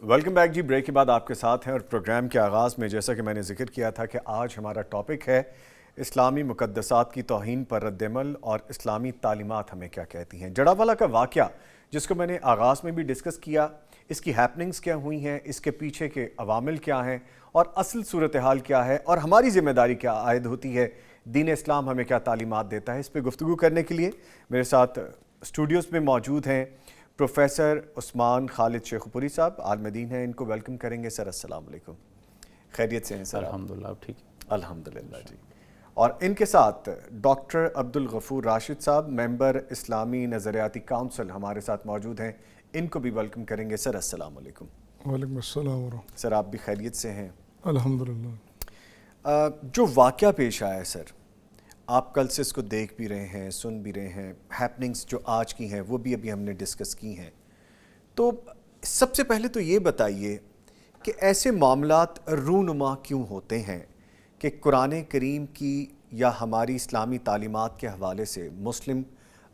Welcome back جی. Break کے بعد آپ کے ساتھ ہیں اور پروگرام کے آغاز میں جیسا کہ میں نے ذکر کیا تھا کہ آج ہمارا ٹاپک ہے اسلامی مقدسات کی توہین پر رد عمل اور اسلامی تعلیمات ہمیں کیا کہتی ہیں. جڑاوالا کا واقعہ جس کو میں نے آغاز میں بھی ڈسکس کیا، اس کی ہیپننگز کیا ہوئی ہیں، اس کے پیچھے کے عوامل کیا ہیں اور اصل صورتحال کیا ہے اور ہماری ذمہ داری کیا عائد ہوتی ہے، دین اسلام ہمیں کیا تعلیمات دیتا ہے. اس پہ گفتگو کرنے کے لیے میرے ساتھ اسٹوڈیوز میں موجود ہیں پروفیسر عثمان خالد شیخو پوری صاحب، عالم دین ہیں. ان کو ویلکم کریں گے. سر السلام علیکم، خیریت سے ہیں سر؟ الحمدللہ ٹھیک ہے. الحمدللہ جی. اور ان کے ساتھ ڈاکٹر عبدالغفور راشد صاحب، ممبر اسلامی نظریاتی کونسل ہمارے ساتھ موجود ہیں. ان کو بھی ویلکم کریں گے. سر السلام علیکم. وعلیکم السلام ورحمۃ. سر آپ بھی خیریت سے ہیں؟ الحمدللہ. جو واقعہ پیش آیا ہے سر، آپ کل سے اس کو دیکھ بھی رہے ہیں، سن بھی رہے ہیں، ہیپننگز جو آج کی ہیں وہ بھی ابھی ہم نے ڈسکس کی ہیں. تو سب سے پہلے تو یہ بتائیے کہ ایسے معاملات رونما کیوں ہوتے ہیں کہ قرآن کریم کی یا ہماری اسلامی تعلیمات کے حوالے سے مسلم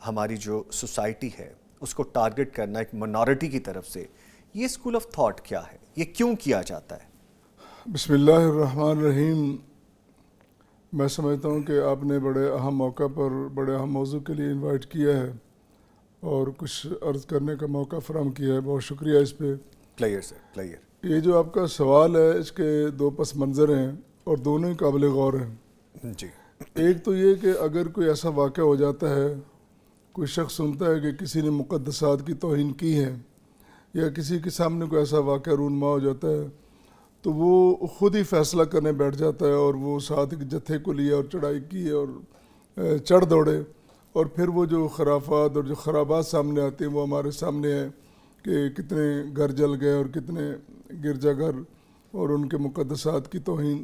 ہماری جو سوسائٹی ہے اس کو ٹارگٹ کرنا ایک منورٹی کی طرف سے، یہ اسکول آف تھاٹ کیا ہے، یہ کیوں کیا جاتا ہے؟ بسم اللہ الرحمن الرحیم. میں سمجھتا ہوں کہ آپ نے بڑے اہم موقع پر بڑے اہم موضوع کے لیے انوائٹ کیا ہے اور کچھ عرض کرنے کا موقع فراہم کیا ہے. بہت شکریہ اس پہ. Player sir, player. یہ جو آپ کا سوال ہے اس کے دو پس منظر ہیں اور دونوں ہی قابل غور ہیں. جی. ایک تو یہ کہ اگر کوئی ایسا واقعہ ہو جاتا ہے، کوئی شخص سنتا ہے کہ کسی نے مقدسات کی توہین کی ہے یا کسی کے سامنے کوئی ایسا واقعہ رونما ہو جاتا ہے تو وہ خود ہی فیصلہ کرنے بیٹھ جاتا ہے اور وہ ساتھ ایک جتھے کو لیا اور چڑھائی کی اور چڑھ دوڑے، اور پھر وہ جو خرافات اور جو خرابات سامنے آتے ہیں وہ ہمارے سامنے ہیں کہ کتنے گھر جل گئے اور کتنے گرجا گھر اور ان کے مقدسات کی توہین.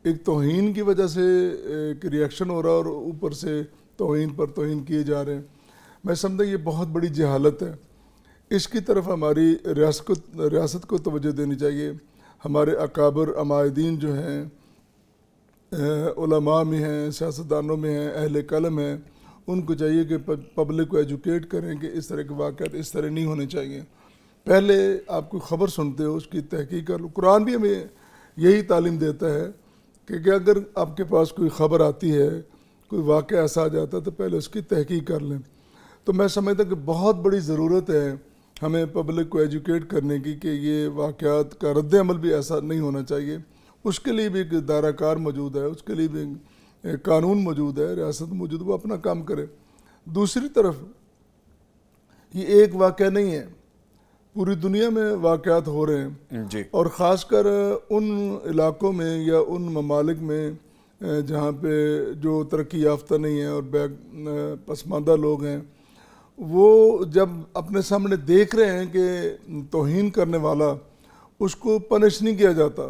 ایک توہین کی وجہ سے ایک ریاکشن ہو رہا ہے اور اوپر سے توہین پر توہین کیے جا رہے ہیں. میں سمجھتا یہ بہت بڑی جہالت ہے. اس کی طرف ہماری ریاست کو توجہ دینی چاہیے. ہمارے اکابر عمائدین جو ہیں، علماء میں ہیں، سیاستدانوں میں ہیں، اہل قلم ہیں، ان کو چاہیے کہ پبلک کو ایجوکیٹ کریں کہ اس طرح کے واقعات اس طرح نہیں ہونے چاہیے. پہلے آپ کوئی خبر سنتے ہو اس کی تحقیق کر لو. قرآن بھی ہمیں یہی تعلیم دیتا ہے کہ اگر آپ کے پاس کوئی خبر آتی ہے، کوئی واقعہ ایسا آ جاتا ہے تو پہلے اس کی تحقیق کر لیں. تو میں سمجھتا کہ بہت بڑی ضرورت ہے ہمیں پبلک کو ایجوکیٹ کرنے کی کہ یہ واقعات کا رد عمل بھی ایسا نہیں ہونا چاہیے. اس کے لیے بھی ایک دائرہ کار موجود ہے، اس کے لیے بھی ایک قانون موجود ہے، ریاست موجود ہے، وہ اپنا کام کرے. دوسری طرف یہ ایک واقعہ نہیں ہے، پوری دنیا میں واقعات ہو رہے ہیں جی. اور خاص کر ان علاقوں میں یا ان ممالک میں جہاں پہ جو ترقی یافتہ نہیں ہیں اور پسماندہ لوگ ہیں، وہ جب اپنے سامنے دیکھ رہے ہیں کہ توہین کرنے والا، اس کو پنش نہیں کیا جاتا،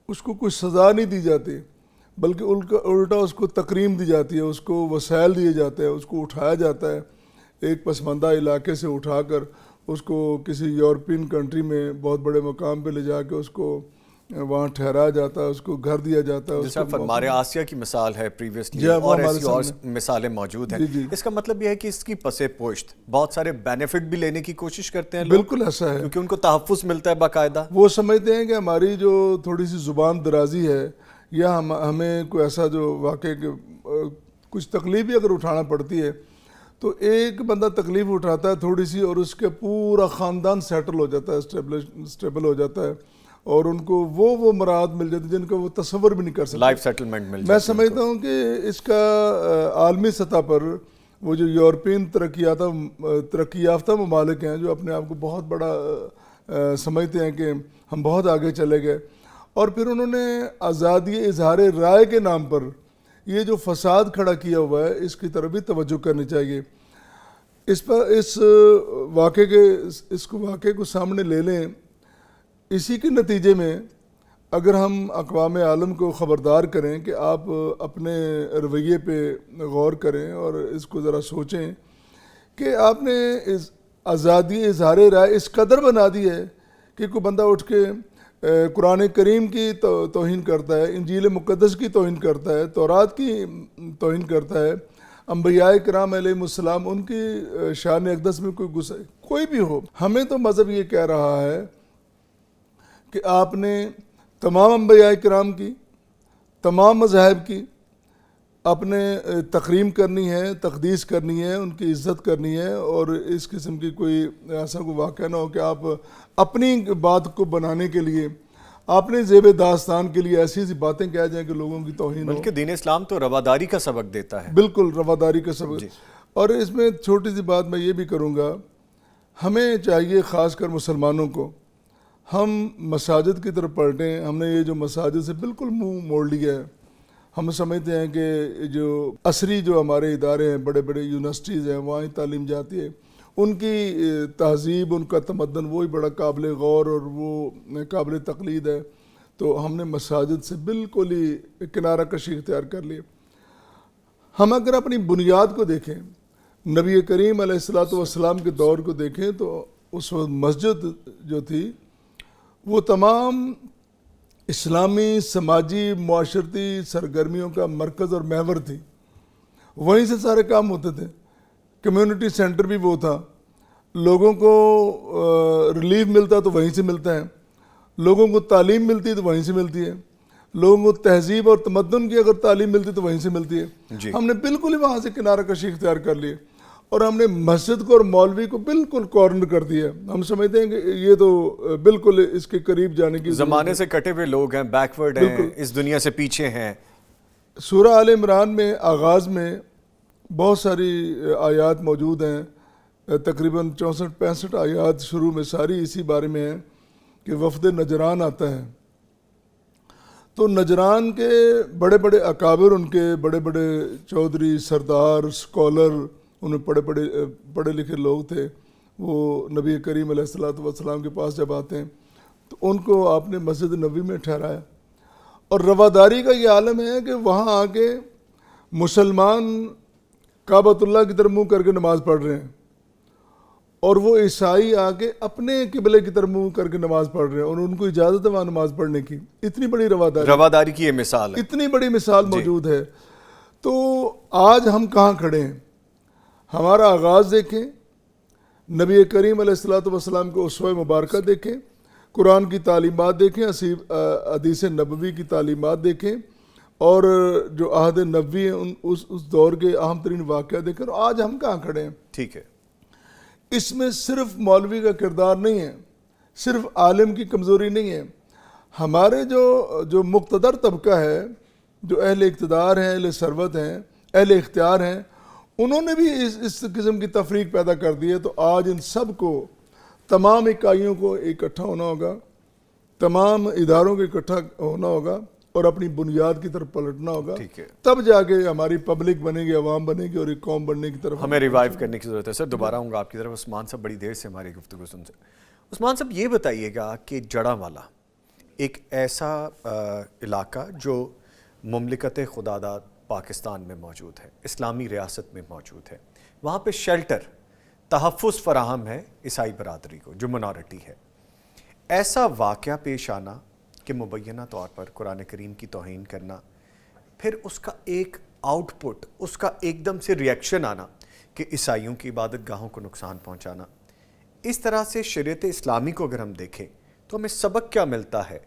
اس کو کوئی سزا نہیں دی جاتی، بلکہ الٹا اس کو تکریم دی جاتی ہے، اس کو وسائل دیے جاتے ہیں، اس کو اٹھایا جاتا ہے ایک پسماندہ علاقے سے اٹھا کر اس کو کسی یورپین کنٹری میں بہت بڑے مقام پہ لے جا کے اس کو وہاں ٹھہرایا جاتا ہے، اس کو گھر دیا جاتا ہے. جیسا فرمار آسیہ کی مثال ہے پریویسلی، اور ایسی اور مثالیں موجود ہیں. اس کا مطلب یہ ہے کہ اس کی پس پشت بہت سارے بینیفٹ بھی لینے کی کوشش کرتے ہیں لوگ. بالکل ایسا ہے، کیونکہ ان کو تحفظ ملتا ہے باقاعدہ. وہ سمجھتے ہیں کہ ہماری جو تھوڑی سی زبان درازی ہے یا ہمیں کوئی ایسا جو واقع کچھ تکلیف بھی اگر اٹھانا پڑتی ہے تو ایک بندہ تکلیف اٹھاتا ہے تھوڑی سی اور اس کے پورا خاندان سیٹل ہو جاتا ہے، اسٹیبل ہو جاتا ہے اور ان کو وہ مراد مل جاتی جن کا وہ تصور بھی نہیں کر سکتے. لائف سیٹلمنٹ مل جاتی. میں سمجھتا ہوں کہ اس کا عالمی سطح پر وہ جو یورپین ترقی یافتہ ممالک ہیں جو اپنے آپ کو بہت بڑا سمجھتے ہیں کہ ہم بہت آگے چلے گئے، اور پھر انہوں نے آزادی اظہار رائے کے نام پر یہ جو فساد کھڑا کیا ہوا ہے اس کی طرف بھی توجہ کرنی چاہیے. اس واقعے کو سامنے لے لیں. اسی کے نتیجے میں اگر ہم اقوام عالم کو خبردار کریں کہ آپ اپنے رویے پہ غور کریں اور اس کو ذرا سوچیں کہ آپ نے آزادی اظہار رائے اس قدر بنا دی ہے کہ کوئی بندہ اٹھ کے قرآن کریم کی توہین کرتا ہے، انجیل مقدس کی توہین کرتا ہے، تورات کی توہین کرتا ہے، انبیاء کرام علیہ السلام ان کی شان اقدس میں کوئی بھی ہو. ہمیں تو مذہب یہ کہہ رہا ہے کہ آپ نے تمام انبیاء کرام کی، تمام مذاہب کی آپ نے تکریم کرنی ہے، تقدیس کرنی ہے، ان کی عزت کرنی ہے، اور اس قسم کی کوئی ایسا کوئی واقعہ نہ ہو کہ آپ اپنی بات کو بنانے کے لیے، اپنے زیب داستان کے لیے ایسی باتیں کہہ جائیں کہ لوگوں کی توہین ہو۔ بلکہ دین اسلام تو رواداری کا سبق دیتا ہے۔ بالکل رواداری کا سبق۔ اور اس میں چھوٹی سی بات میں یہ بھی کروں گا، ہمیں چاہیے خاص کر مسلمانوں کو، ہم مساجد کی طرف پلٹیں۔ ہم نے یہ جو مساجد سے بالکل منہ موڑ لیا ہے، ہم سمجھتے ہیں کہ جو عصری جو ہمارے ادارے ہیں، بڑے بڑے یونیورسٹیز ہیں، وہاں ہی تعلیم جاتی ہے، ان کی تہذیب، ان کا تمدن وہی بڑا قابل غور اور وہ قابل تقلید ہے۔ تو ہم نے مساجد سے بالکل ہی کنارہ کشی اختیار کر لی۔ ہم اگر اپنی بنیاد کو دیکھیں، نبی کریم علیہ الصلوۃ والسلام کے دور کو دیکھیں، تو اس وقت مسجد جو تھی وہ تمام اسلامی سماجی معاشرتی سرگرمیوں کا مرکز اور محور تھی۔ وہیں سے سارے کام ہوتے تھے۔ کمیونٹی سینٹر بھی وہ تھا، لوگوں کو ریلیف ملتا تو وہیں سے ملتا ہے، لوگوں کو تعلیم ملتی تو وہیں سے ملتی ہے، لوگوں کو تہذیب اور تمدن کی اگر تعلیم ملتی تو وہیں سے ملتی ہے۔ ہم نے بالکل ہی وہاں سے کنارہ کشی اختیار کر لی، اور ہم نے مسجد کو اور مولوی کو بالکل کارنر کر دیا۔ ہم سمجھتے ہیں کہ یہ تو بالکل اس کے قریب جانے کی زمانے سے کٹے ہوئے لوگ ہیں، بیکورڈ ہیں، اس دنیا سے پیچھے ہیں۔ سورہ آل عمران میں آغاز میں بہت ساری آیات موجود ہیں، تقریباً 64-65 آیات شروع میں ساری اسی بارے میں ہیں کہ وفد نجران آتا ہے۔ تو نجران کے بڑے بڑے اکابر، ان کے بڑے بڑے چودھری، سردار، اسکالر، انہیں پڑھے لکھے لوگ تھے، وہ نبی کریم علیہ الصلوۃ والسلام کے پاس جب آتے ہیں تو ان کو آپ نے مسجد نبوی میں ٹھہرایا۔ اور رواداری کا یہ عالم ہے کہ وہاں آ کے مسلمان کعبۃ اللہ کی طرف منہ کر کے نماز پڑھ رہے ہیں، اور وہ عیسائی آ کے اپنے قبلے کی طرف منہ کر کے نماز پڑھ رہے ہیں، اور ان کو اجازت ہے وہاں نماز پڑھنے کی۔ اتنی بڑی رواداری کی یہ مثال ہے، اتنی بڑی مثال موجود ہے۔ تو آج ہم کہاں کھڑے ہیں؟ ہمارا آغاز دیکھیں، نبی کریم علیہ الصلوۃ والسلام کو اسوہ مبارکہ دیکھیں، قرآن کی تعلیمات دیکھیں، حدیث نبوی کی تعلیمات دیکھیں، اور جو عہد نبوی ہے اس دور کے اہم ترین واقعہ دیکھیں، اور آج ہم کہاں کھڑے ہیں؟ ٹھیک ہے۔ اس میں صرف مولوی کا کردار نہیں ہے، صرف عالم کی کمزوری نہیں ہے، ہمارے جو مقتدر طبقہ ہے، جو اہل اقتدار ہیں، اہل ثروت ہیں، اہل اختیار ہیں، انہوں نے بھی اس قسم کی تفریق پیدا کر دی ہے۔ تو آج ان سب کو، تمام اکائیوں کو اکٹھا ہونا ہوگا، تمام اداروں کو اکٹھا ہونا ہوگا، اور اپنی بنیاد کی طرف پلٹنا ہوگا، تب جا کے ہماری پبلک بنے گی، عوام بنے گی، اور ایک قوم بننے کی طرف ہمیں ریوائیو کرنے کی ضرورت ہے۔ سر دوبارہ ہوں گا آپ کی طرف۔ عثمان صاحب بڑی دیر سے ہماری گفتگو سنتے ہیں۔ عثمان صاحب یہ بتائیے گا کہ جڑاوالا ایک ایسا علاقہ جو مملکت خداداد پاکستان میں موجود ہے، اسلامی ریاست میں موجود ہے، وہاں پہ شیلٹر، تحفظ فراہم ہے عیسائی برادری کو جو منارٹی ہے، ایسا واقعہ پیش آنا کہ مبینہ طور پر قرآن کریم کی توہین کرنا، پھر اس کا ایک آؤٹ پٹ، اس کا ایک دم سے ریئیکشن آنا کہ عیسائیوں کی عبادت گاہوں کو نقصان پہنچانا، اس طرح سے شریعت اسلامی کو اگر ہم دیکھیں تو ہمیں سبق کیا ملتا ہے؟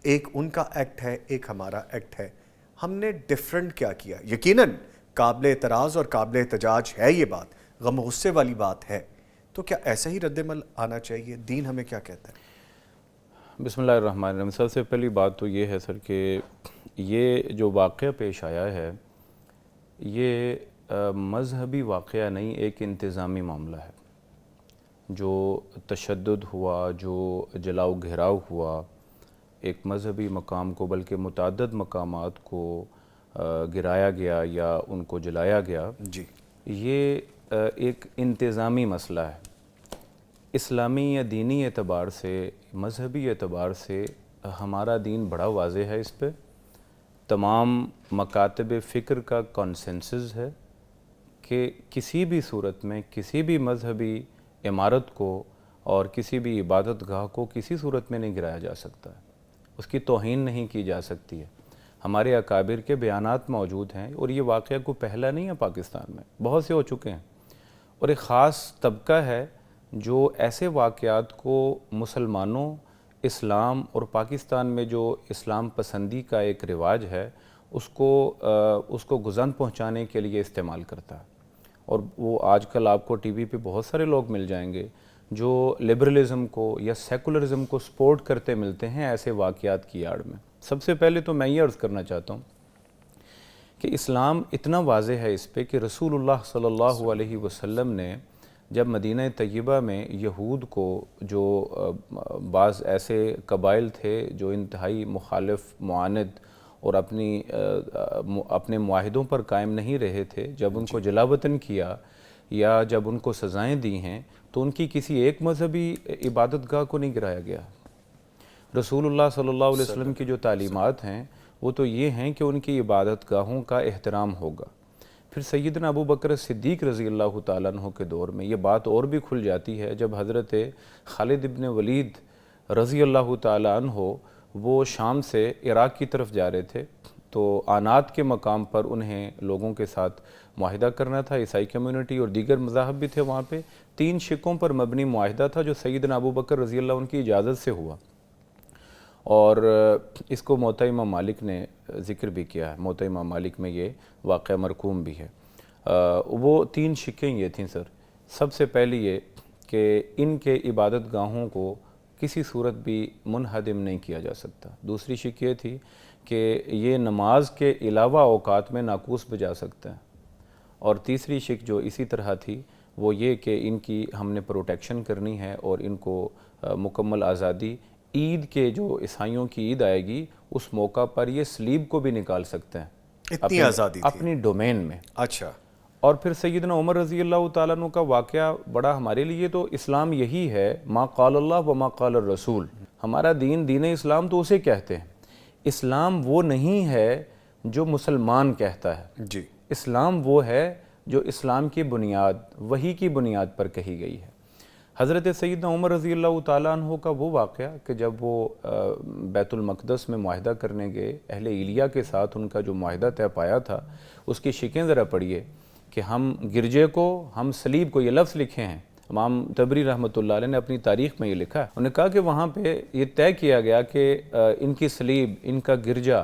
ایک ان کا ایکٹ ہے، ایک ہمارا ایکٹ ہے، ہم نے ڈیفرنٹ کیا کیا؟ یقیناً قابل اعتراض اور قابل احتجاج ہے یہ بات، غم و غصے والی بات ہے، تو کیا ایسا ہی رد عمل آنا چاہیے؟ دین ہمیں کیا کہتا ہے؟ بسم اللہ الرحمن الرحیم۔ سب سے پہلی بات تو یہ ہے سر کہ یہ جو واقعہ پیش آیا ہے یہ مذہبی واقعہ نہیں، ایک انتظامی معاملہ ہے۔ جو تشدد ہوا، جو جلاؤ گھیراؤ ہوا، ایک مذہبی مقام کو بلکہ متعدد مقامات کو گرایا گیا یا ان کو جلایا گیا، یہ ایک انتظامی مسئلہ ہے۔ اسلامی یا دینی اعتبار سے، مذہبی اعتبار سے ہمارا دین بڑا واضح ہے۔ اس پہ تمام مکاتب فکر کا کنسنسس ہے کہ کسی بھی صورت میں کسی بھی مذہبی عمارت کو اور کسی بھی عبادت گاہ کو کسی صورت میں نہیں گرایا جا سکتا ہے، اس کی توہین نہیں کی جا سکتی ہے۔ ہمارے اکابر کے بیانات موجود ہیں، اور یہ واقعہ کو پہلا نہیں ہے، پاکستان میں بہت سے ہو چکے ہیں، اور ایک خاص طبقہ ہے جو ایسے واقعات کو مسلمانوں اسلام اور پاکستان میں جو اسلام پسندی کا ایک رواج ہے اس کو گزن پہنچانے کے لیے استعمال کرتا ہے. اور وہ آج کل آپ کو ٹی وی پہ بہت سارے لوگ مل جائیں گے جو لبرلزم کو یا سیکولرزم کو سپورٹ کرتے ملتے ہیں ایسے واقعات کی آڑ میں. سب سے پہلے تو میں یہ عرض کرنا چاہتا ہوں کہ اسلام اتنا واضح ہے اس پہ کہ رسول اللہ صلی اللہ علیہ وسلم نے جب مدینہ طیبہ میں یہود کو جو بعض ایسے قبائل تھے جو انتہائی مخالف معاند اور اپنے معاہدوں پر قائم نہیں رہے تھے، جب ان کو جلا وطن کیا یا جب ان کو سزائیں دی ہیں تو ان کی کسی ایک مذہبی عبادت گاہ کو نہیں گرایا گیا. رسول اللہ صلی اللہ علیہ وسلم کی جو تعلیمات ہیں وہ تو یہ ہیں کہ ان کی عبادت گاہوں کا احترام ہوگا. پھر سیدنا ابو بکر صدیق رضی اللہ تعالیٰ عنہ کے دور میں یہ بات اور بھی کھل جاتی ہے جب حضرت خالد ابن ولید رضی اللہ تعالیٰ عنہ وہ شام سے عراق کی طرف جا رہے تھے تو آنات کے مقام پر انہیں لوگوں کے ساتھ معاہدہ کرنا تھا. عیسائی کمیونٹی اور دیگر مذاہب بھی تھے وہاں پہ. 3 شقوں پر مبنی معاہدہ تھا جو سیدنا ابو بکر رضی اللہ عنہ کی اجازت سے ہوا اور اس کو موطا امام مالک نے ذکر بھی کیا ہے. موطا امام مالک میں یہ واقعہ مرقوم بھی ہے. وہ 3 شقیں یہ تھیں سر. سب سے پہلی یہ کہ ان کے عبادت گاہوں کو کسی صورت بھی منہدم نہیں کیا جا سکتا. دوسری شق یہ تھی کہ یہ نماز کے علاوہ اوقات میں ناقوس بجا سکتا ہے. اور تیسری شق جو اسی طرح تھی وہ یہ کہ ان کی ہم نے پروٹیکشن کرنی ہے اور ان کو مکمل آزادی. عید کے جو عیسائیوں کی عید آئے گی اس موقع پر یہ سلیب کو بھی نکال سکتے ہیں. اتنی آزادی تھی اپنی ڈومین میں. اچھا. اور پھر سیدنا عمر رضی اللہ تعالیٰ عنہ کا واقعہ بڑا ہمارے لیے تو اسلام یہی ہے ما قال اللہ و ما قال الرسول. ہمارا دین اسلام تو اسے کہتے ہیں. اسلام وہ نہیں ہے جو مسلمان کہتا ہے. جی. اسلام وہ ہے جو اسلام کی بنیاد وحی کی بنیاد پر کہی گئی ہے. حضرت سیدنا عمر رضی اللہ تعالیٰ عنہ کا وہ واقعہ کہ جب وہ بیت المقدس میں معاہدہ کرنے گئے اہل ایلیا کے ساتھ ان کا جو معاہدہ طے پایا تھا اس کی شقیں ذرا پڑھیے کہ ہم گرجے کو ہم صلیب کو یہ لفظ لکھے ہیں. امام طبری رحمۃ اللہ علیہ نے اپنی تاریخ میں یہ لکھا ہے. انہوں نے کہا کہ وہاں پہ یہ طے کیا گیا کہ ان کی صلیب ان کا گرجا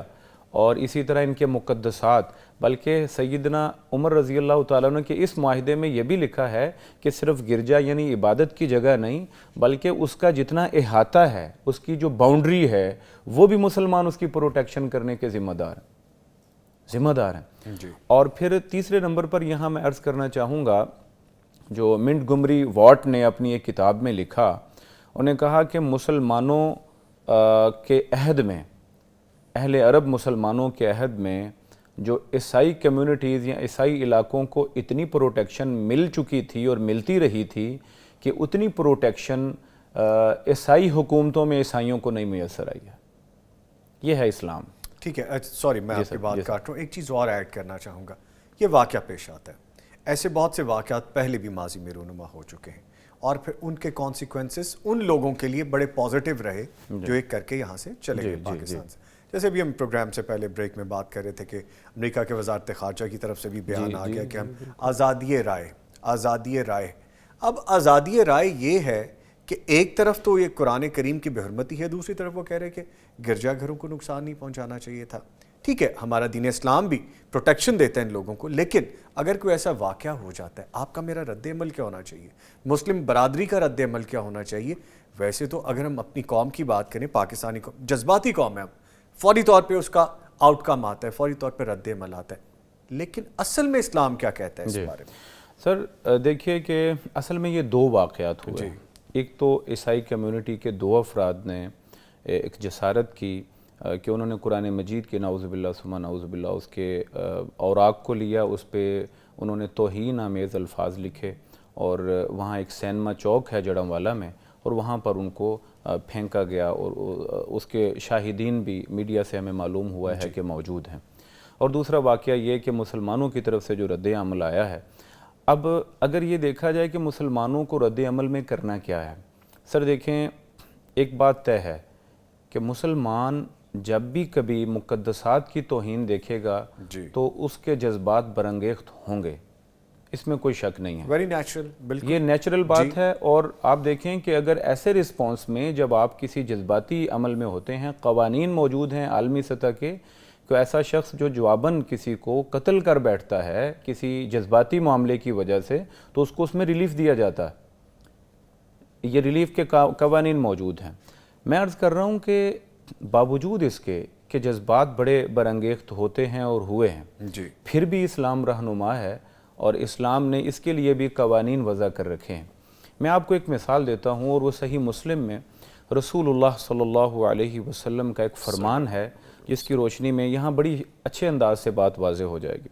اور اسی طرح ان کے مقدسات بلکہ سیدنا عمر رضی اللہ تعالیٰ عنہ کے اس معاہدے میں یہ بھی لکھا ہے کہ صرف گرجا یعنی عبادت کی جگہ نہیں بلکہ اس کا جتنا احاطہ ہے اس کی جو باؤنڈری ہے وہ بھی مسلمان اس کی پروٹیکشن کرنے کے ذمہ دار ہیں. جی. اور پھر تیسرے نمبر پر یہاں میں عرض کرنا چاہوں گا جو منٹ گمری واٹ نے اپنی ایک کتاب میں لکھا. انہوں نے کہا کہ مسلمانوں کے عہد میں اہل عرب مسلمانوں کے عہد میں جو عیسائی کمیونٹیز یا عیسائی علاقوں کو اتنی پروٹیکشن مل چکی تھی اور ملتی رہی تھی کہ اتنی پروٹیکشن عیسائی حکومتوں میں عیسائیوں کو نہیں میسر آئی ہے. یہ ہے اسلام. ٹھیک ہے. سوری میں آپ کی بات کاٹ رہا ہوں. ایک چیز اور ایڈ کرنا چاہوں گا. یہ واقعہ پیش آتا ہے. ایسے بہت سے واقعات پہلے بھی ماضی میں رونما ہو چکے ہیں اور پھر ان کے کانسیکوینسز ان لوگوں کے لیے بڑے پازیٹیو رہے جو ایک کر کے یہاں سے چلے گئے پاکستان سے. جیسے بھی ہم پروگرام سے پہلے بریک میں بات کر رہے تھے کہ امریکہ کے وزارت خارجہ کی طرف سے بھی بیان آ گیا کہ ہم آزادی رائے. اب آزادی رائے یہ ہے کہ ایک طرف تو یہ قرآن کریم کی بے حرمتی ہے، دوسری طرف وہ کہہ رہے کہ گرجا گھروں کو نقصان نہیں پہنچانا چاہیے تھا. ٹھیک ہے، ہمارا دین اسلام بھی پروٹیکشن دیتا ہے ان لوگوں کو، لیکن اگر کوئی ایسا واقعہ ہو جاتا ہے آپ کا میرا رد عمل کیا ہونا چاہیے؟ مسلم برادری کا رد عمل کیا ہونا چاہیے؟ ویسے تو اگر ہم اپنی قوم کی بات کریں، پاکستانی قوم جذباتی قوم ہے، فوری طور پہ اس کا آؤٹ کم آتا ہے، فوری طور پہ رد عمل آتا ہے. لیکن اصل میں اسلام کیا کہتا ہے اس بارے میں؟ سر دیکھیے کہ اصل میں یہ 2 واقعات ہوئے. ایک تو عیسائی کمیونٹی کے 2 افراد نے ایک جسارت کی کہ انہوں نے قرآن مجید کے نعوذ باللہ ثم نعوذ باللہ اس کے اوراق کو لیا، اس پہ انہوں نے توہین آمیز الفاظ لکھے اور وہاں ایک سینما چوک ہے جڑم والا میں اور وہاں پر ان کو پھینکا گیا اور اس کے شاہدین بھی میڈیا سے ہمیں معلوم ہوا ہے کہ موجود ہیں. اور دوسرا واقعہ یہ کہ مسلمانوں کی طرف سے جو رد عمل آیا ہے. اب اگر یہ دیکھا جائے کہ مسلمانوں کو رد عمل میں کرنا کیا ہے، سر دیکھیں ایک بات طے ہے کہ مسلمان جب بھی کبھی مقدسات کی توہین دیکھے گا تو اس کے جذبات برانگیخت ہوں گے. اس میں کوئی شک نہیں ہے، ویری نیچرل، بالکل یہ نیچرل بات ہے۔ اور آپ دیکھیں کہ اگر ایسے رسپانس میں جب آپ کسی جذباتی عمل میں ہوتے ہیں، قوانین موجود ہیں عالمی سطح کے، کہ ایسا شخص جو جواباً کسی کو قتل کر بیٹھتا ہے کسی جذباتی معاملے کی وجہ سے، تو اس کو اس میں ریلیف دیا جاتا ہے، یہ ریلیف کے قوانین موجود ہیں۔ میں عرض کر رہا ہوں کہ باوجود اس کے کہ جذبات بڑے برانگیخت ہوتے ہیں اور ہوئے ہیں، جی، پھر بھی اسلام رہنما ہے اور اسلام نے اس کے لیے بھی قوانین وضع کر رکھے ہیں۔ میں آپ کو ایک مثال دیتا ہوں، اور وہ صحیح مسلم میں رسول اللہ صلی اللہ علیہ وسلم کا ایک فرمان ہے، جس کی روشنی میں یہاں بڑی اچھے انداز سے بات واضح ہو جائے گی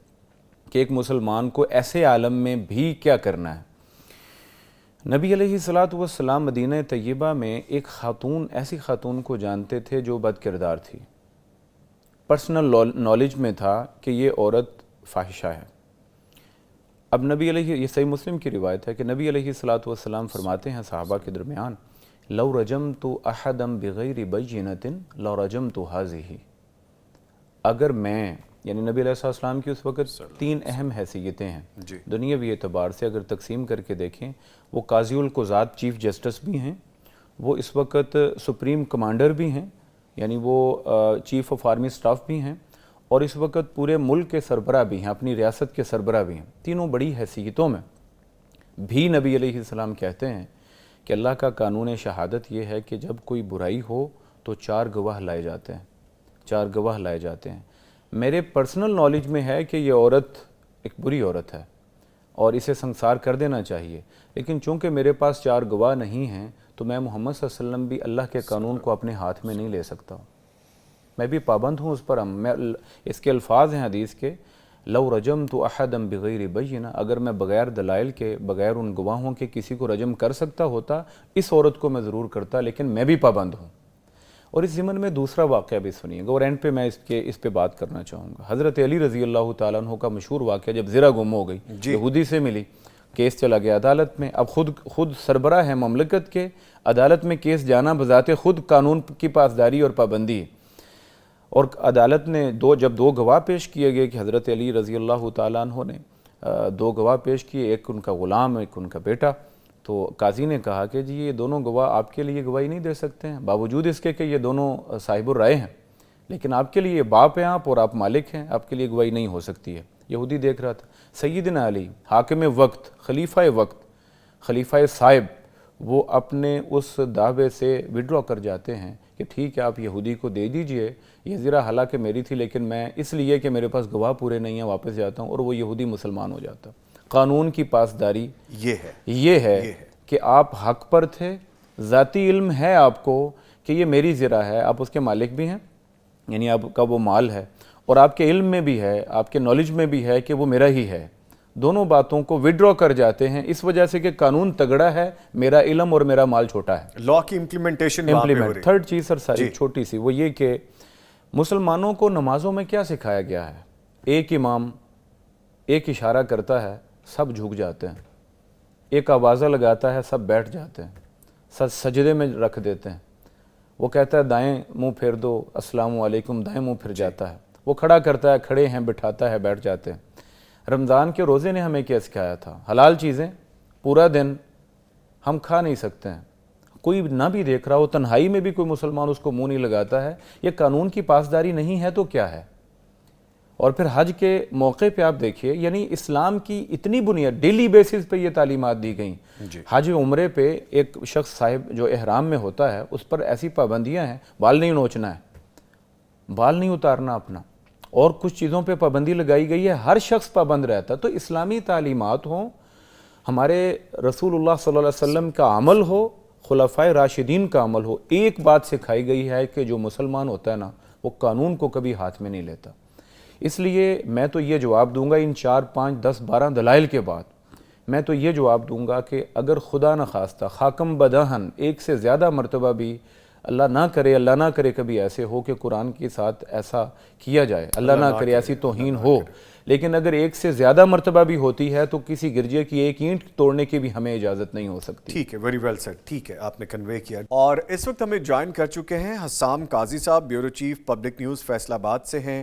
کہ ایک مسلمان کو ایسے عالم میں بھی کیا کرنا ہے۔ نبی علیہ السلام مدینہ طیبہ میں ایک خاتون، ایسی خاتون کو جانتے تھے جو بد کردار تھی، پرسنل نالج میں تھا کہ یہ عورت فاحشہ ہے۔ اب نبی علیہ، یہ صحیح مسلم کی روایت ہے کہ نبی علیہ السلام فرماتے ہیں صحابہ کے درمیان، لو رجمت احدا بغیر بینۃ لرجمت هذه، اگر میں، یعنی نبی علیہ السلام کی اس وقت 3 اہم حیثیتیں ہیں جی، دنیاوی اعتبار سے، اگر تقسیم کر کے دیکھیں، وہ قاضی القضات چیف جسٹس بھی ہیں، وہ اس وقت سپریم کمانڈر بھی ہیں، یعنی وہ چیف آف آرمی سٹاف بھی ہیں، اور اس وقت پورے ملک کے سربراہ بھی ہیں، اپنی ریاست کے سربراہ بھی ہیں۔ تینوں بڑی حیثیتوں میں بھی نبی علیہ السلام کہتے ہیں کہ اللہ کا قانون شہادت یہ ہے کہ جب کوئی برائی ہو تو 4 گواہ لائے جاتے ہیں، 4 گواہ لائے جاتے ہیں۔ میرے پرسنل نالج میں ہے کہ یہ عورت ایک بری عورت ہے اور اسے سنسار کر دینا چاہیے، لیکن چونکہ میرے پاس 4 گواہ نہیں ہیں تو میں محمد صلی اللہ علیہ وسلم بھی اللہ کے قانون کو اپنے ہاتھ میں نہیں لے سکتا ہوں، میں بھی پابند ہوں اس پر۔ میں اس کے الفاظ ہیں حدیث کے، لو رجمت احدا بغیر بینہ، اگر میں بغیر دلائل کے، بغیر ان گواہوں کے کسی کو رجم کر سکتا ہوتا، اس عورت کو میں ضرور کرتا، لیکن میں بھی پابند ہوں۔ اور اس ضمن میں دوسرا واقعہ بھی سنیے گا، اور اینڈ پہ میں اس پہ بات کرنا چاہوں گا۔ حضرت علی رضی اللہ تعالیٰ عنہ کا مشہور واقعہ، جب زرہ گم ہو گئی، یہودی سے ملی، کیس چلا گیا عدالت میں، اب خود سربراہ ہیں مملکت کے، عدالت میں کیس جانا بذات خود قانون کی پاسداری اور پابندی ہے۔ اور عدالت نے جب 2 گواہ پیش کیے گئے کہ حضرت علی رضی اللہ تعالیٰ عنہ نے 2 گواہ پیش کیے، ایک ان کا غلام، ایک ان کا بیٹا، تو قاضی نے کہا کہ جی یہ دونوں گواہ آپ کے لیے گواہی نہیں دے سکتے ہیں، باوجود اس کے کہ یہ دونوں صاحب الرائے ہیں، لیکن آپ کے لیے باپ ہیں آپ اور آپ مالک ہیں، آپ کے لیے گواہی نہیں ہو سکتی ہے۔ یہودی دیکھ رہا تھا۔ سیدنا علی حاکم وقت، خلیفہ صاحب، وہ اپنے اس دعوے سے وڈرا کر جاتے ہیں کہ ٹھیک ہے آپ یہودی کو دے دیجئے، یہ زرہ حالانکہ میری تھی لیکن میں اس لیے کہ میرے پاس گواہ پورے نہیں ہیں واپس جاتا ہوں، اور وہ یہودی مسلمان ہو جاتا۔ قانون کی پاسداری یہ ہے کہ آپ حق پر تھے، ذاتی علم ہے آپ کو کہ یہ میری زرہ ہے، آپ اس کے مالک بھی ہیں، یعنی آپ کا وہ مال ہے، اور آپ کے علم میں بھی ہے، آپ کے نالج میں بھی ہے کہ وہ میرا ہی ہے۔ دونوں باتوں کو وڈرا کر جاتے ہیں اس وجہ سے کہ قانون تگڑا ہے، میرا علم اور میرا مال چھوٹا ہے۔ لا کی امپلیمنٹیشن تھرڈ چیز سر ساری چھوٹی سی، وہ یہ کہ مسلمانوں کو نمازوں میں کیا سکھایا گیا ہے؟ ایک امام ایک اشارہ کرتا ہے، سب جھک جاتے ہیں، ایک آوازہ لگاتا ہے، سب بیٹھ جاتے ہیں، سجدے میں رکھ دیتے ہیں، وہ کہتا ہے دائیں منہ پھیر دو، السلام علیکم، دائیں منہ پھر جاتا ہے، وہ کھڑا کرتا ہے، کھڑے ہیں، بٹھاتا ہے، بیٹھ جاتے ہیں۔ رمضان کے روزے نے ہمیں کیا سکھایا تھا؟ حلال چیزیں پورا دن ہم کھا نہیں سکتے ہیں، کوئی نہ بھی دیکھ رہا ہو، تنہائی میں بھی کوئی مسلمان اس کو منہ نہیں لگاتا ہے، یہ قانون کی پاسداری نہیں ہے تو کیا ہے؟ اور پھر حج کے موقع پہ آپ دیکھیے، یعنی اسلام کی اتنی بنیاد، ڈیلی بیسس پہ یہ تعلیمات دی گئیں۔ حج عمرے پہ ایک شخص صاحب جو احرام میں ہوتا ہے، اس پر ایسی پابندیاں ہیں، بال نہیں نوچنا ہے، بال نہیں اتارنا اپنا، اور کچھ چیزوں پہ پابندی لگائی گئی ہے، ہر شخص پابند رہتا ہے۔ تو اسلامی تعلیمات ہوں، ہمارے رسول اللہ صلی اللہ علیہ وسلم کا عمل ہو، خلفائے راشدین کا عمل ہو، ایک بات سکھائی گئی ہے کہ جو مسلمان ہوتا ہے نا، وہ قانون کو کبھی ہاتھ میں نہیں لیتا۔ اس لیے میں تو یہ جواب دوں گا ان 4 5 10 12 دلائل کے بعد، میں تو یہ جواب دوں گا کہ اگر خدا نخواستہ خاکم بدہن ایک سے زیادہ مرتبہ بھی، اللہ نہ کرے کبھی ایسے ہو کہ قرآن کے ساتھ ایسا کیا جائے، اللہ نہ کرے ایسی توہین ہو، لیکن اگر ایک سے زیادہ مرتبہ بھی ہوتی ہے تو کسی گرجے کی ایک اینٹ توڑنے کی بھی ہمیں اجازت نہیں ہو سکتی۔ ٹھیک ہے، ویری ویل سیڈ، ٹھیک ہے، آپ نے کنوے کیا۔ اور اس وقت ہمیں جوائن کر چکے ہیں حسام قاضی صاحب، bureau chief public news Faisal آباد سے ہیں۔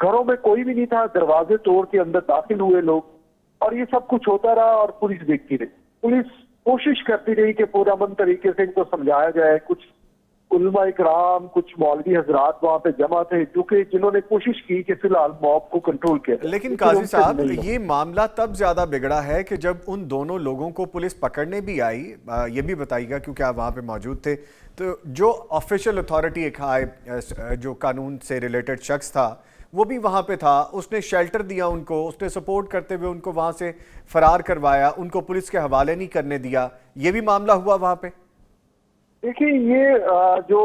گھروں میں کوئی بھی نہیں تھا, دروازے توڑ کے اندر داخل ہوئے لوگ, اور یہ سب کچھ ہوتا رہا اور پولیس دیکھتی رہی. پولیس کوشش کرتی رہی کہ پرامن طریقے سے ان کو سمجھایا جائے. کچھ علماء اکرام, کچھ مولوی حضرات وہاں پہ جمع تھے جنہوں نے کوشش کی کہ فی الحال موب کو کنٹرول کیا. لیکن قاضی صاحب یہ معاملہ تب زیادہ بگڑا ہے کہ جب ان دونوں لوگوں کو پولیس پکڑنے بھی آئی, یہ بھی بتائیے گا کیونکہ آپ وہاں پہ موجود تھے, تو جو آفیشل اتھارٹی ایک جو قانون سے ریلیٹڈ شخص تھا وہ بھی وہاں پہ تھا, اس نے شیلٹر دیا ان کو, اس نے سپورٹ کرتے ہوئے ان کو وہاں سے فرار کروایا, ان کو پولیس کے حوالے نہیں کرنے دیا, یہ بھی معاملہ ہوا وہاں پہ. دیکھیں یہ جو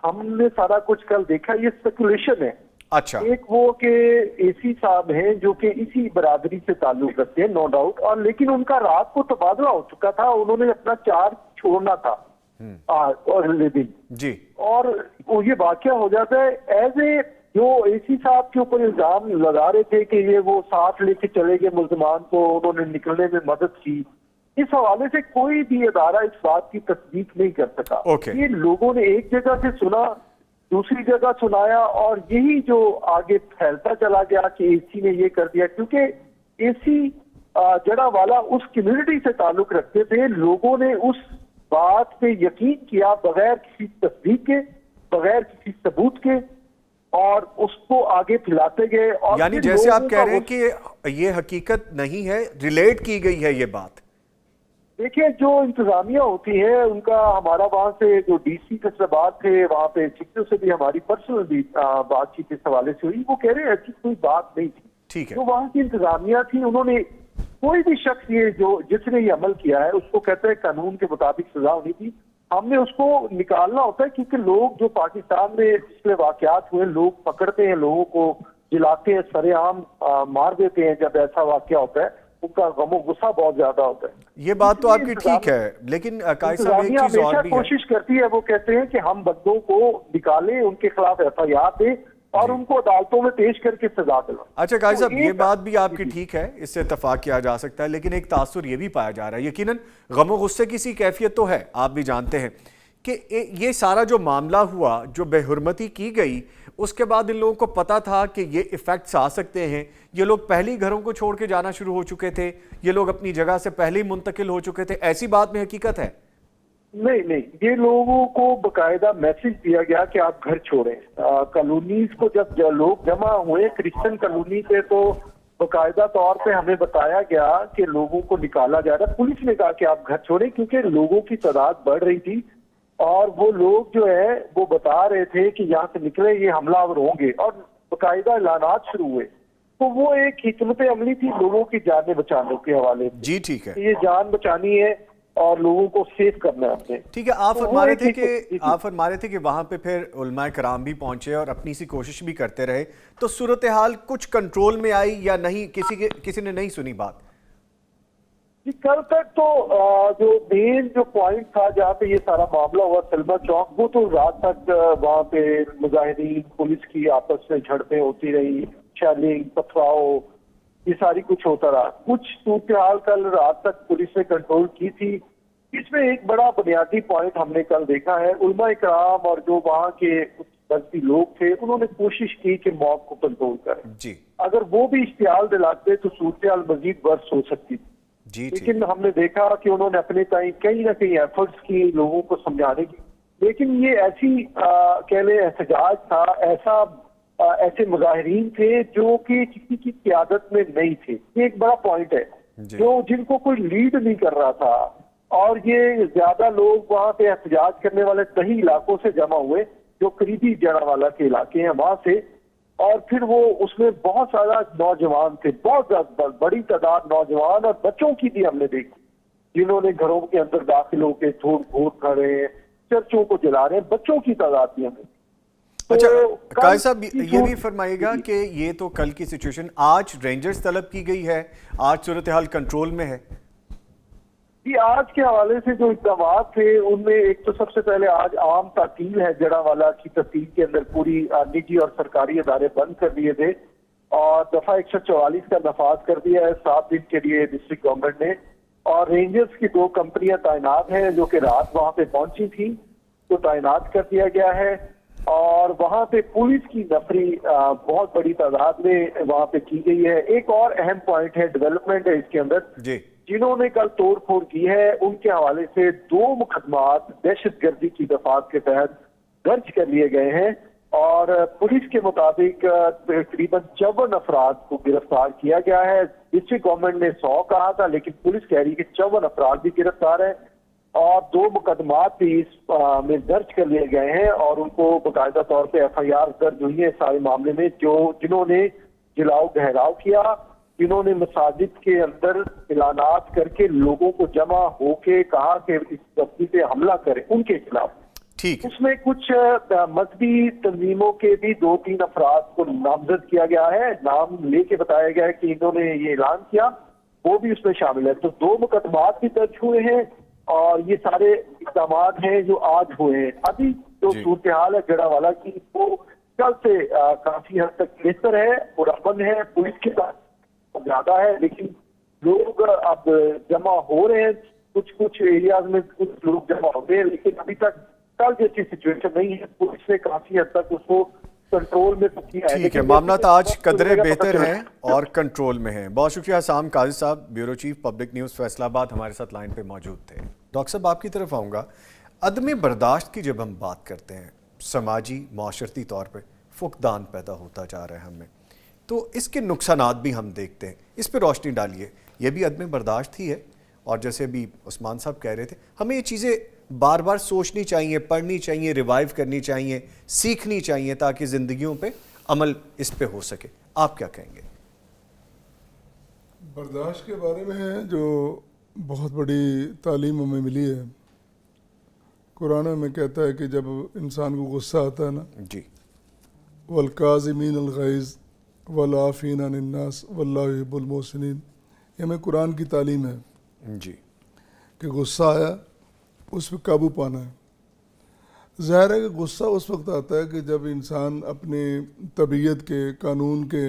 ہم نے سارا کچھ کل دیکھا یہ اسپیکولیشن ہے. اچھا, ایک وہ کہ اے سی صاحب ہیں جو کہ اسی برادری سے تعلق رکھتے ہیں نو ڈاؤٹ, اور لیکن ان کا رات کو تبادلہ ہو چکا تھا, انہوں نے اپنا چارج چھوڑنا تھا اگلے دن جی, اور یہ واقعہ ہو جاتا ہے. ایز اے جو اے سی صاحب کے اوپر الزام لگا رہے تھے کہ یہ وہ ساتھ لے کے چلے گئے ملزمان کو, انہوں نے نکلنے میں مدد کی, اس حوالے سے کوئی بھی ادارہ اس بات کی تصدیق نہیں کر سکا. یہ لوگوں نے ایک جگہ سے سنا, دوسری جگہ سنایا, اور یہی جو آگے پھیلتا چلا گیا کہ اے سی نے یہ کر دیا, کیونکہ اے سی جڑا والا اس کمیونٹی سے تعلق رکھتے تھے. لوگوں نے اس بات پہ یقین کیا بغیر کسی تصدیق کے, بغیر کسی ثبوت کے, اور اس کو آگے پھیلاتے گئے. اور یعنی جیسے آپ کہہ رہے ہیں کہ یہ حقیقت نہیں ہے, ریلیٹ کی گئی ہے یہ بات. دیکھیں جو انتظامیہ ہوتی ہے ان کا, ہمارا وہاں سے جو ڈی سی فیصلاباد تھے وہاں پہ چکتوں سے بھی ہماری پرسنل بھی بات چیت اس حوالے سے ہوئی, وہ کہہ رہے ہیں ایسی کوئی بات نہیں تھی. ٹھیک ہے, جو وہاں کی انتظامیہ تھی, انہوں نے کوئی بھی شخص یہ جس نے یہ عمل کیا ہے اس کو کہتے ہیں قانون کے مطابق سزا ہونی تھی. ہم نے اس کو نکالنا ہوتا ہے کیونکہ لوگ جو پاکستان میں پچھلے واقعات ہوئے, لوگ پکڑتے ہیں, لوگوں کو جلاتے ہیں, سرے عام مار دیتے ہیں. جب ایسا واقعہ ہوتا ہے ان کا غم و غصہ بہت زیادہ ہوتا ہے. یہ بات تو آپ کی ٹھیک ہے, لیکن قائد صاحب ایک چیز اور بھی ہے. کوشش کرتی ہے, وہ کہتے ہیں کہ ہم بندوں کو نکالیں, ان کے خلاف ایف آئی آر دیں اور ان کو عدالتوں میں پیش کر کے سزا دلائیں. اچھا قائد صاحب, یہ بات بھی آپ کی ٹھیک ہے, اس سے اتفاق کیا جا سکتا ہے, لیکن ایک تاثر یہ بھی پایا جا رہا ہے, یقیناً غم و غصے کی سی کیفیت تو ہے, آپ بھی جانتے ہیں کہ یہ سارا جو معاملہ ہوا, جو بے حرمتی کی گئی, اس کے بعد ان لوگوں کو پتا تھا کہ یہ ایفیکٹس آ سکتے ہیں. یہ لوگ پہلے ہی گھروں کو چھوڑ کے جانا شروع ہو چکے تھے, یہ لوگ اپنی جگہ سے پہلے ہی منتقل ہو چکے تھے, ایسی بات میں حقیقت ہے؟ نہیں, یہ لوگوں کو باقاعدہ میسج دیا گیا کہ آپ گھر چھوڑیں. کالونیز کو جب لوگ جمع ہوئے کرسچن کالونی پہ, تو باقاعدہ طور پہ ہمیں بتایا گیا کہ لوگوں کو نکالا جا رہا ہے. پولیس نے کہا کہ آپ گھر چھوڑیں کیونکہ لوگوں کی تعداد بڑھ رہی تھی, اور وہ لوگ جو ہے وہ بتا رہے تھے کہ یہاں سے نکلے یہ حملہ آور ہوں گے, اور باقاعدہ اعلانات شروع ہوئے. تو وہ ایک حکمت عملی تھی لوگوں کی جانیں بچانے کے حوالے سے. جی ٹھیک ہے, یہ جان بچانی ہے اور لوگوں کو سیف کرنا ہے ہم نے. ٹھیک ہے, آپ فرما رہے تھے کہ وہاں پہ پھر علماء کرام بھی پہنچے اور اپنی سی کوشش بھی کرتے رہے, تو صورتحال کچھ کنٹرول میں آئی یا نہیں, کسی نے نہیں سنی بات؟ کل تک تو جو مین جو پوائنٹ تھا جہاں پہ یہ سارا معاملہ ہوا سلما چوک, وہ تو رات تک وہاں پہ مظاہرین پولیس کی آپس میں جھڑپیں ہوتی رہی, شیلنگ, پتھراؤ, یہ ساری کچھ ہوتا رہا. کچھ صورتحال کل رات تک پولیس نے کنٹرول کی تھی. اس میں ایک بڑا بنیادی پوائنٹ ہم نے کل دیکھا ہے, علماء کرام اور جو وہاں کے بستی لوگ تھے انہوں نے کوشش کی کہ موب کو کنٹرول کریں. جی, اگر وہ بھی اشتعال دلاتے تو صورتحال مزید ورس ہو سکتی تھی. لیکن ہم نے دیکھا کہ انہوں نے اپنے تائیں کہیں نہ کہیں ایفرٹس کی لوگوں کو سمجھانے کی, لیکن یہ ایسی کہہ لیں احتجاج تھا, ایسے مظاہرین تھے جو کہ کسی کی قیادت میں نہیں تھے. یہ ایک بڑا پوائنٹ ہے, جن کو کوئی لیڈ نہیں کر رہا تھا, اور یہ زیادہ لوگ وہاں پہ احتجاج کرنے والے کئی علاقوں سے جمع ہوئے جو قریبی جڑاوالا کے علاقے ہیں وہاں سے, اور پھر وہ اس میں بہت زیادہ نوجوان تھے, بہت بڑی تعداد نوجوان اور بچوں کی بھی ہم نے دیکھی, جنہوں نے گھروں کے اندر داخل ہو کے دھوڑ پھوڑ کر رہے ہیں, چرچوں کو جلا رہے ہیں, بچوں کی تعداد بھی ہمیں. اچھا قائد صاحب یہ بھی فرمائیے گا کہ یہ تو کل کی سچویشن, آج رینجرز طلب کی گئی ہے, آج صورتحال کنٹرول میں ہے؟ جی, آج کے حوالے سے جو اقدامات تھے ان میں ایک تو سب سے پہلے آج عام تعطیل ہے, جڑاوالا کی تحصیل کے اندر پوری نجی اور سرکاری ادارے بند کر دیے تھے, اور دفعہ 144 کا نفاذ کر دیا ہے 7 دن کے لیے ڈسٹرکٹ گورنمنٹ نے. اور رینجرز کی 2 کمپنیاں تعینات ہیں جو کہ رات وہاں پہ پہنچی تھی, تو تعینات کر دیا گیا ہے. اور وہاں پہ پولیس کی نفری بہت بڑی تعداد میں وہاں پہ کی گئی ہے. ایک اور اہم پوائنٹ ہے، ڈیولپمنٹ ہے اس کے اندر، جی جنہوں نے کل توڑ پھوڑ کی ہے ان کے حوالے سے 2 مقدمات دہشت گردی کی دفعات کے تحت درج کر لیے گئے ہیں، اور پولیس کے مطابق تقریباً 54 افراد کو گرفتار کیا گیا ہے. ڈسٹرکٹ گورنمنٹ نے 100 کہا تھا، لیکن پولیس کہہ رہی ہے کہ 54 افراد بھی گرفتار ہیں، اور 2 مقدمات بھی اس میں درج کر لیے گئے ہیں، اور ان کو باقاعدہ طور پہ FIR درج ہوئی ہے سارے معاملے میں، جنہوں نے جلاؤ گہراؤ کیا، جنہوں نے مساجد کے اندر اعلانات کر کے لوگوں کو جمع ہو کے کہا کہ اس بستی پہ حملہ کریں، ان کے خلاف. ٹھیک ہے. اس میں کچھ مذہبی تنظیموں کے بھی 2-3 افراد کو نامزد کیا گیا ہے، نام لے کے بتایا گیا ہے کہ انہوں نے یہ اعلان کیا، وہ بھی اس میں شامل ہے. تو 2 مقدمات بھی درج ہوئے ہیں، اور یہ سارے اقدامات ہیں جو آج ہوئے ہیں. ابھی جو صورتحال ہے جڑا والا کی، وہ کل سے کافی حد تک بہتر ہے، پرامن ہے، پولیس کے ساتھ زیادہ ہے، لیکن لوگ اب جمع ہو رہے ہیں. کچھ ایریاز میں کچھ لوگ جمع ہو رہے ہیں، لیکن ابھی تک کل جیسی سچویشن نہیں ہے. پولیس نے کافی حد تک اس کو کنٹرول میں تو کیا ہے. ٹھیک ہے، معاملات آج قدرے بہتر ہیں اور کنٹرول میں ہیں. بہت شکریہ حسام قاضی صاحب، bureau chief public news Faisal آباد، ہمارے ساتھ لائن پہ موجود تھے. ڈاکٹر صاحب آپ کی طرف آؤں گا. عدم برداشت کی جب ہم بات کرتے ہیں، سماجی معاشرتی طور پہ فقدان پیدا ہوتا جا رہا ہے ہم میں، تو اس کے نقصانات بھی ہم دیکھتے ہیں. اس پہ روشنی ڈالیے. یہ بھی عدم برداشت ہی ہے، اور جیسے ابھی عثمان صاحب کہہ رہے تھے، ہمیں یہ چیزیں بار بار سوچنی چاہیے، پڑھنی چاہیے، ریوائیو کرنی چاہیے، سیکھنی چاہیے، تاکہ زندگیوں پہ عمل اس پہ ہو سکے. آپ کیا کہیں گے؟ برداشت کے بارے میں جو بہت بڑی تعلیم ہمیں ملی ہے، قرآن میں کہتا ہے کہ جب انسان کو غصہ آتا ہے نا، جی، والکاظمین الغیظ والعافین عن الناس واللہ یحب المحسنین، یہ ہمیں قرآن کی تعلیم ہے جی، کہ غصہ آیا اس پہ قابو پانا ہے. ظاہر ہے کہ غصہ اس وقت آتا ہے کہ جب انسان اپنی طبیعت کے، قانون کے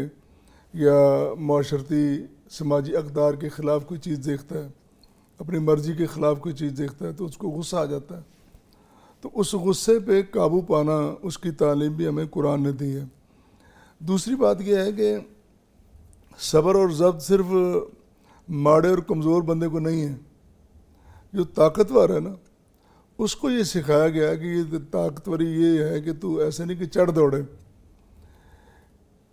یا معاشرتی سماجی اقدار کے خلاف کوئی چیز دیکھتا ہے، اپنی مرضی کے خلاف کوئی چیز دیکھتا ہے، تو اس کو غصہ آ جاتا ہے. تو اس غصے پہ قابو پانا، اس کی تعلیم بھی ہمیں قرآن نے دی ہے. دوسری بات یہ ہے کہ صبر اور ضبط صرف ماڑے اور کمزور بندے کو نہیں ہے. جو طاقتور ہے نا، اس کو یہ سکھایا گیا کہ یہ طاقتوری یہ ہے کہ تو ایسے نہیں کہ چڑھ دوڑے،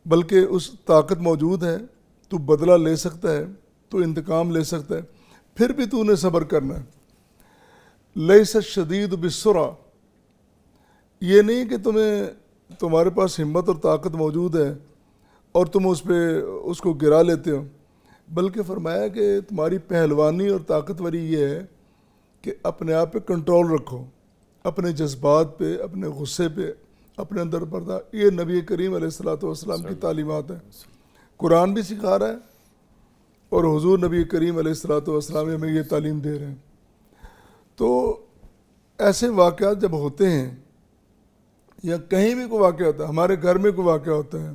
بلکہ اس طاقت موجود ہے، تو بدلہ لے سکتا ہے، تو انتقام لے سکتا ہے، پھر بھی تو نے صبر کرنا ہے. لیس الشدید بالسرعہ، یہ نہیں کہ تمہارے پاس ہمت اور طاقت موجود ہے اور تم اس کو گرا لیتے ہو، بلکہ فرمایا کہ تمہاری پہلوانی اور طاقتوری یہ ہے کہ اپنے آپ پہ کنٹرول رکھو، اپنے جذبات پہ، اپنے غصے پہ، اپنے اندر پردہ. یہ نبی کریم علیہ الصلوۃ والسلام کی تعلیمات ہیں. قرآن بھی سکھا رہا ہے اور حضور نبی کریم علیہ الصلوۃ والسلام ہمیں یہ تعلیم دے رہے ہیں. تو ایسے واقعات جب ہوتے ہیں یا کہیں بھی کوئی واقعہ ہوتا ہے، ہمارے گھر میں کوئی واقعہ ہوتا ہے،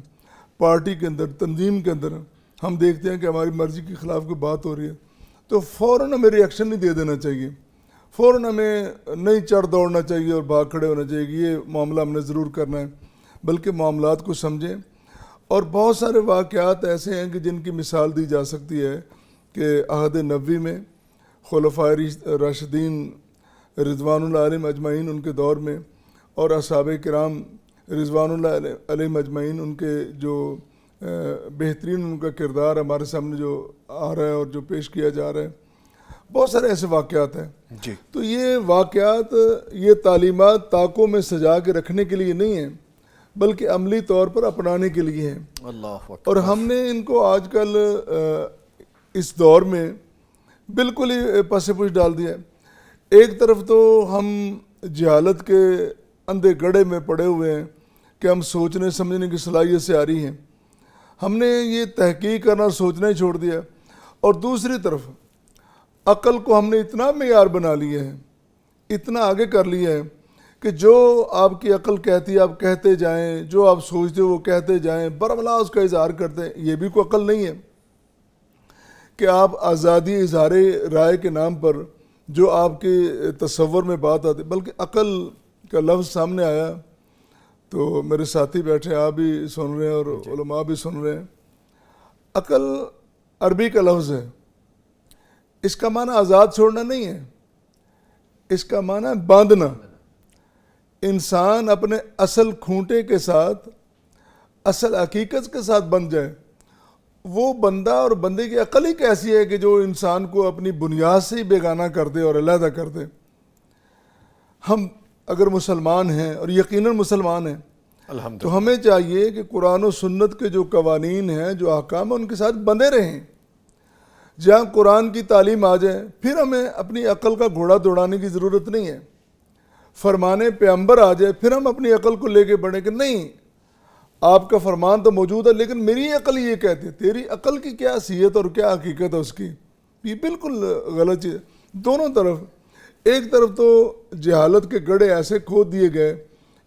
پارٹی کے اندر، تنظیم کے اندر، ہم دیکھتے ہیں کہ ہماری مرضی کے خلاف کوئی بات ہو رہی ہے، تو فوراً ہمیں ری ایکشن نہیں دے دینا چاہیے، فوراً ہمیں نہیں چڑھ دوڑنا چاہیے اور بھاگ کھڑے ہونا چاہیے کہ یہ معاملہ ہم نے ضرور کرنا ہے، بلکہ معاملات کو سمجھیں. اور بہت سارے واقعات ایسے ہیں کہ جن کی مثال دی جا سکتی ہے کہ عہد نبوی میں خلفائے راشدین رضوان اللہ علیہم اجمعین ان کے دور میں، اور اصحاب کرام رضوان اللہ علیہم اجمعین ان کے جو بہترین ان کا کردار ہمارے سامنے جو آ رہا ہے اور جو پیش کیا جا رہا ہے، بہت سارے ایسے واقعات ہیں. جی، تو یہ واقعات، یہ تعلیمات طاقوں میں سجا کے رکھنے کے لیے نہیں ہیں، بلکہ عملی طور پر اپنانے کے لیے ہیں. اللہ اکبر. اور ہم نے ان کو آج کل اس دور میں بالکل ہی پس پش ڈال دیا ہے. ایک طرف تو ہم جہالت کے اندھے گڑھے میں پڑے ہوئے ہیں کہ ہم سوچنے سمجھنے کی صلاحیت سے آ رہی ہیں، ہم نے یہ تحقیق کرنا سوچنا ہی چھوڑ دیا. اور دوسری طرف عقل کو ہم نے اتنا معیار بنا لیا ہے، اتنا آگے کر لیا ہے کہ جو آپ کی عقل کہتی ہے آپ کہتے جائیں، جو آپ سوچتے ہو وہ کہتے جائیں، برملا اس کا اظہار کرتے ہیں. یہ بھی کوئی عقل نہیں ہے کہ آپ آزادی اظہار رائے کے نام پر جو آپ کے تصور میں بات آتی، بلکہ عقل کا لفظ سامنے آیا تو میرے ساتھی بیٹھے ہیں، آپ بھی سن رہے ہیں اور علماء بھی سن رہے ہیں. عقل عربی کا لفظ ہے، اس کا معنی آزاد چھوڑنا نہیں ہے، اس کا معنی ہے باندھنا. انسان اپنے اصل کھونٹے کے ساتھ، اصل حقیقت کے ساتھ بندھ جائے. وہ بندہ اور بندے کی عقل ہی کیسی ہے کہ جو انسان کو اپنی بنیاد سے ہی بیگانہ کر دے اور علیحدہ کر دے. ہم اگر مسلمان ہیں اور یقیناً مسلمان ہیں تو ہمیں چاہیے کہ قرآن و سنت کے جو قوانین ہیں، جو احکام ہیں، ان کے ساتھ بندھے رہیں. جہاں قرآن کی تعلیم آ جائے پھر ہمیں اپنی عقل کا گھوڑا دوڑانے کی ضرورت نہیں ہے. فرمانے پیغمبر آ جائے پھر ہم اپنی عقل کو لے کے بڑھیں کہ نہیں، آپ کا فرمان تو موجود ہے لیکن میری عقل یہ کہتی ہے. تیری عقل کی کیا حیثیت اور کیا حقیقت ہے اس کی؟ یہ بالکل غلط چیز ہے. دونوں طرف، ایک طرف تو جہالت کے گڑھے ایسے کھود دیے گئے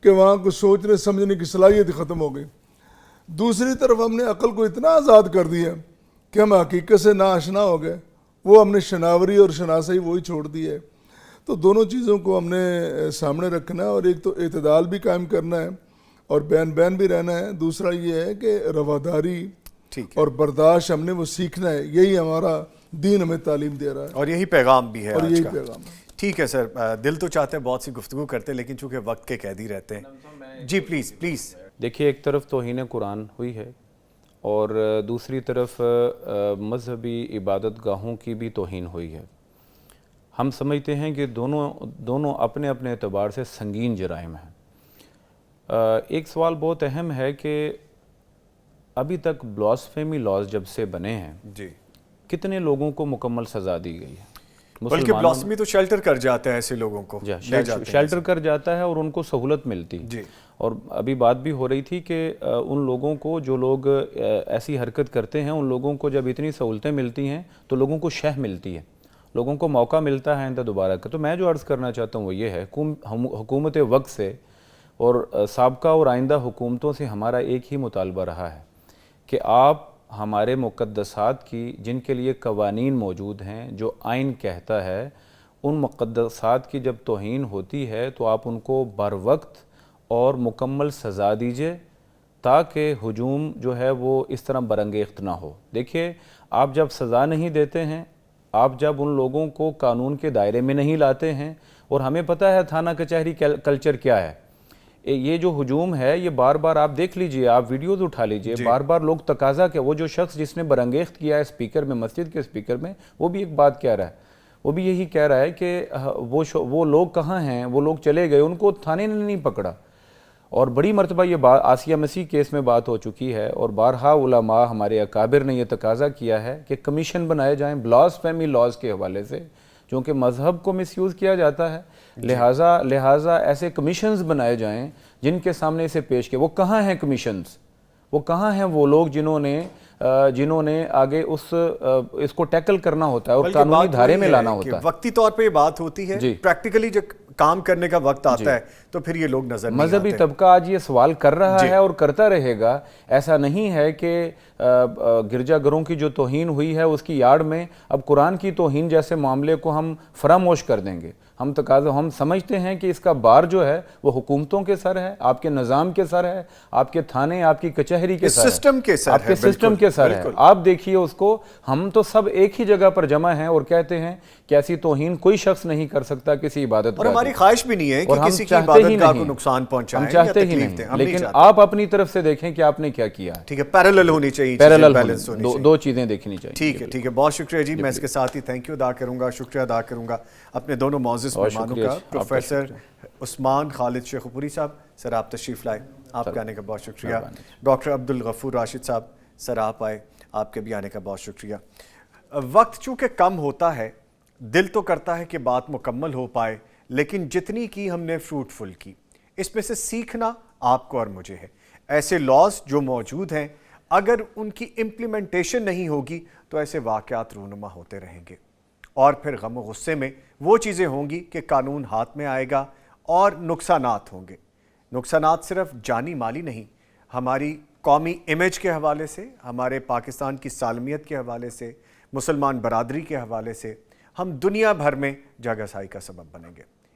کہ وہاں کو سوچنے سمجھنے کی صلاحیت ختم ہو گئی. دوسری طرف ہم نے عقل کو اتنا آزاد کر دیا کہ ہم حقیقت سے ناآشنا ہو گئے. وہ ہم نے شناوری اور شناسائی وہی چھوڑ دی ہے. تو دونوں چیزوں کو ہم نے سامنے رکھنا ہے، اور ایک تو اعتدال بھی قائم کرنا ہے اور بین بھی رہنا ہے. دوسرا یہ ہے کہ رواداری اور برداشت ہم نے وہ سیکھنا ہے. یہی ہمارا دین ہمیں تعلیم دے رہا ہے اور یہی پیغام بھی ہے اور آج یہی کا. پیغام ہے. ٹھیک ہے سر، دل تو چاہتے ہیں بہت سی گفتگو کرتے ہیں لیکن چونکہ وقت کے قیدی رہتے ہیں. جی پلیز. دیکھیے، ایک طرف توہین قرآن ہوئی ہے اور دوسری طرف مذہبی عبادت گاہوں کی بھی توہین ہوئی ہے. ہم سمجھتے ہیں کہ دونوں اپنے اپنے اعتبار سے سنگین جرائم ہیں. ایک سوال بہت اہم ہے کہ ابھی تک بلاسفیمی لاز جب سے بنے ہیں جی کتنے لوگوں کو مکمل سزا دی گئی ہے؟ بلکہ بلاسفیمی تو شیلٹر کر جاتا ہے ایسے لوگوں کو، شیلٹر کر جاتا ہے اور ان کو سہولت ملتی. جی. اور ابھی بات بھی ہو رہی تھی کہ ان لوگوں کو، جو لوگ ایسی حرکت کرتے ہیں، ان لوگوں کو جب اتنی سہولتیں ملتی ہیں تو لوگوں کو شہ ملتی ہے، لوگوں کو موقع ملتا ہے آئندہ دوبارہ کا. تو میں جو عرض کرنا چاہتا ہوں وہ یہ ہے، حکومت وقت سے اور سابقہ اور آئندہ حکومتوں سے ہمارا ایک ہی مطالبہ رہا ہے کہ آپ ہمارے مقدسات کی، جن کے لیے قوانین موجود ہیں، جو آئین کہتا ہے، ان مقدسات کی جب توہین ہوتی ہے تو آپ ان کو بروقت اور مکمل سزا دیجئے تاکہ ہجوم جو ہے وہ اس طرح برانگیخت نہ ہو. دیکھیے، آپ جب سزا نہیں دیتے ہیں، آپ جب ان لوگوں کو قانون کے دائرے میں نہیں لاتے ہیں، اور ہمیں پتہ ہے تھانہ کچہری کلچر کیا ہے. یہ جو ہجوم ہے یہ بار بار آپ دیکھ لیجئے، آپ ویڈیوز اٹھا لیجئے، بار بار لوگ تقاضا کہ وہ جو شخص جس نے برانگیخت کیا ہے اسپیکر میں، مسجد کے اسپیکر میں، وہ بھی ایک بات کہہ رہا ہے، وہ بھی یہی کہہ رہا ہے کہ وہ لوگ کہاں ہیں، وہ لوگ چلے گئے، ان کو تھانے نے نہیں پکڑا. اور بڑی مرتبہ یہ بات آسیہ مسیح کیس میں بات ہو چکی ہے، اور بارہا علماء ہمارے اکابر نے یہ تقاضا کیا ہے کہ کمیشن بنائے جائیں بلاسفیمی لاز کے حوالے سے، چونکہ مذہب کو مس یوز کیا جاتا ہے، لہٰذا ایسے کمیشنز بنائے جائیں جن کے سامنے اسے پیش کیا. وہ کہاں ہیں کمیشنز؟ وہ کہاں ہیں وہ لوگ جنہوں نے آگے اس کو ٹیکل کرنا ہوتا ہے اور قانونی دھارے میں لانا ہوتا ہے؟ وقتی طور پہ یہ بات ہوتی ہے، پریکٹیکلی جب کام کرنے کا وقت آتا ہے تو پھر یہ لوگ نظر نہیں آتے. مذہبی طبقہ آج یہ سوال کر رہا ہے اور کرتا رہے گا. ایسا نہیں ہے کہ گرجا گھروں کی جو توہین ہوئی ہے اس کی یاڑ میں اب قرآن کی توہین جیسے معاملے کو ہم فراموش کر دیں گے. ہم سمجھتے ہیں کہ اس کا بار جو ہے وہ حکومتوں کے سر ہے، آپ کے نظام کے سر ہے، آپ کے تھانے، آپ کی کچہری کے سر ہے، سسٹم کے سر ہے، آپ کے سسٹم کے سر ہے. آپ دیکھیے اس کو، ہم تو سب ایک ہی جگہ پر جمع ہیں اور کہتے ہیں کہ ایسی توہین کوئی شخص نہیں کر سکتا کسی عبادت اور ہماری خواہش بھی نہیں ہے کہ کسی کی عبادت گاہ کو نقصان پہنچائیں. ہم چاہتے ہی نہیں، لیکن آپ اپنی طرف سے دیکھیں کہ آپ نے کیا کیا ہے. ٹھیک ہے، پیرالل ہونی چاہیے، بیلنس، دو چیزیں دیکھنی چاہیے. ٹھیک ہے، بہت شکریہ جی. میں اس کے ساتھ ہی تھینک یو ادا کروں گا، شکریہ ادا کروں گا اپنے دونوں معزز مہمانوں کا. پروفیسر عثمان خالد شیخوپوری صاحب، سر آپ تشریف لائے، آپ کے آنے کا بہت شکریہ. ڈاکٹر عبدالغفور راشد صاحب، سر آپ آئے، آپ کے بھی آنے کا بہت شکریہ. وقت چونکہ کم ہوتا ہے، دل تو کرتا ہے کہ بات مکمل ہو پائے، لیکن جتنی کی ہم نے فروٹفل کی، اس میں سے سیکھنا آپ کو اور مجھے ہے. ایسے لاز جو موجود ہیں، اگر ان کی امپلیمنٹیشن نہیں ہوگی تو ایسے واقعات رونما ہوتے رہیں گے، اور پھر غم و غصے میں وہ چیزیں ہوں گی کہ قانون ہاتھ میں آئے گا اور نقصانات ہوں گے. نقصانات صرف جانی مالی نہیں، ہماری قومی امیج کے حوالے سے، ہمارے پاکستان کی سالمیت کے حوالے سے، مسلمان برادری کے حوالے سے، ہم دنیا بھر میں جگہ سائی کا سبب بنیں گے.